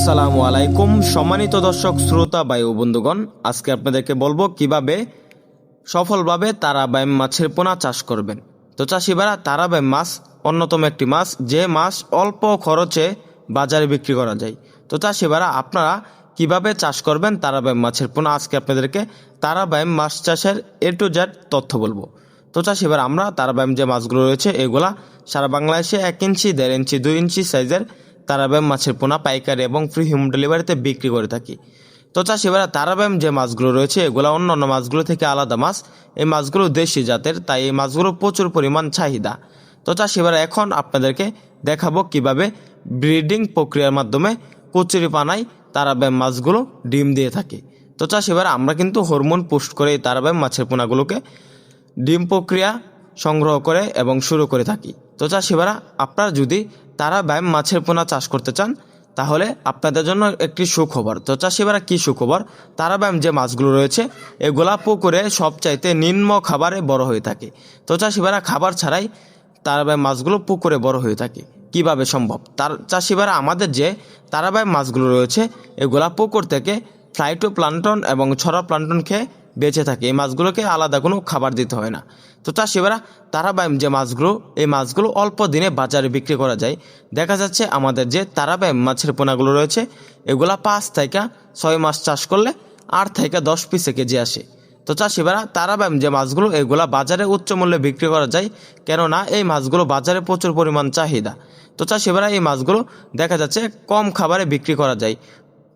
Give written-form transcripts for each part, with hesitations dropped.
আসসালামু আলাইকুম সম্মানিত দর্শক শ্রোতা ভাই ও বন্ধুগণ, আজকে আপনাদেরকে বলবো কিভাবে সফলভাবে তারাবাইম মাছের পোনা চাষ করবেন। তো চাষি ভাইরা, তারাবাইম মাছ অন্যতম একটি মাছ, যে মাছ অল্প খরচে বাজারে বিক্রি করা যায়। তো চাষি ভাইরা, আপনারা কিভাবে চাষ করবেন তারাবাইম মাছের পোনা, আজকে আপনাদেরকে তারাবাইম মাছ চাষের A to Z তথ্য বলবো। তো চাষি ভাইরা, আমরা তারাবাইম যে মাছগুলো রয়েছে এগুলা সারা বাংলাদেশে 1 ইঞ্চি, 1.5 ইঞ্চি, 2 ইঞ্চি সাইজের তারাবাইম মাছের পোনা পাইকারি এবং ফ্রি হোম ডেলিভারিতে বিক্রি করে থাকি। তো চাষি ভাইরা, তারাবাইম যে মাছগুলো রয়েছে এগুলো অন্যান্য মাছগুলো থেকে আলাদা মাছ। এই মাছগুলো দেশি জাতের, তাই এই মাছগুলো প্রচুর পরিমাণ চাহিদা। তো চাষি ভাইরা, এখন আপনাদেরকে দেখাবো কিভাবে ব্রিডিং প্রক্রিয়ার মাধ্যমে কচুরিপানায় তারাবাইম মাছগুলো ডিম দিয়ে থাকে। তো চাষি ভাইরা, আমরা কিন্তু হরমোন পুষ্ট করে এই তারাবাইম মাছের পোনাগুলোকে ডিম প্রক্রিয়া সংগ্রহ করে এবং শুরু করে থাকি। তো চাষি ভাইরা, আপনারা যদি তারাবাইম মাছের পোনা চাষ করতে চান তাহলে আপনাদের জন্য একটি সুখবর। তো চাষি ভাইরা, কী সুখবর? তারাবাইম যে মাছগুলো রয়েছে এগুলা পুকুরে সবচাইতে নিম্ন খাবারে বড় হয়ে থাকে। তো চাষি ভাইরা, খাবার ছাড়াই তারাবাইম মাছগুলো পুকুরে বড় হয়ে থাকে। কিভাবে সম্ভব? চাষি ভাইরা, আমাদের যে তারাবাইম মাছগুলো রয়েছে এগুলা পুকুর থেকে ফাইটোপ্লাঙ্কটন এবং ছড়া প্লাঙ্কটন খেয়ে বেঁচে থাকে। এই মাছগুলোকে আলাদা কোনো খাবার দিতে হয় না। তো চাষি ভাইরা, তারাবাইম যে মাছগুলো, এই মাছগুলো অল্প দিনে বাজারে বিক্রি করা যায়। দেখা যাচ্ছে আমাদের যে তারাবাইম মাছের পোনাগুলো রয়েছে এগুলা 5 থেকে 6 মাস চাষ করলে 8 থেকে 10 পিসে কেজি আসে। তো চাষি ভাইরা, তারাবাইম যে মাছগুলো এগুলা বাজারে উচ্চ মূল্যে বিক্রি করা যায়, কেননা এই মাছগুলো বাজারে প্রচুর পরিমাণ চাহিদা। তো চাষি ভাইরা, এই মাছগুলো দেখা যাচ্ছে কম খাবারে বিক্রি করা যায়,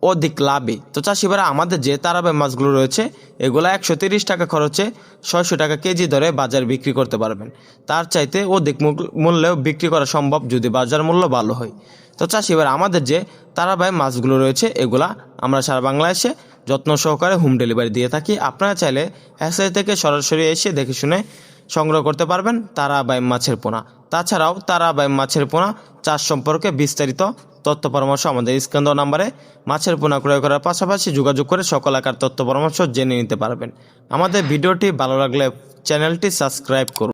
অধিক লাভে। তো চাষি ভাইরা, আমাদের যে তারাবাইম মাছগুলো রয়েছে এগুলো 130 টাকা খরচে 600 টাকা কেজি ধরে বাজারে বিক্রি করতে পারবেন। তার চাইতে অধিক মূল্যেও বিক্রি করা সম্ভব যদি বাজার মূল্য ভালো হয়। তো চাষি ভাইরা, আমাদের যে তারাবাইম মাছগুলো রয়েছে এগুলা আমরা সারা বাংলাদেশে যত্ন সহকারে হোম ডেলিভারি দিয়ে থাকি। আপনারা চাইলে এসআই থেকে সরাসরি এসে দেখে শুনে সংগ্রহ করতে পারবেন তারাবাইম মাছের পোনা। তাছাড়াও তারাবাইম মাছের পোনা চাষ সম্পর্কে বিস্তারিত তথ্য পরামর্শ আমাদের স্ক্রিন দেওয়া নাম্বারে মাছের পোনা ক্রয় করার পাশাপাশি যোগাযোগ করে সকল আকার তথ্য পরামর্শ জেনে নিতে পারবেন। আমাদের ভিডিওটি ভালো লাগলে চ্যানেলটি সাবস্ক্রাইব করুন।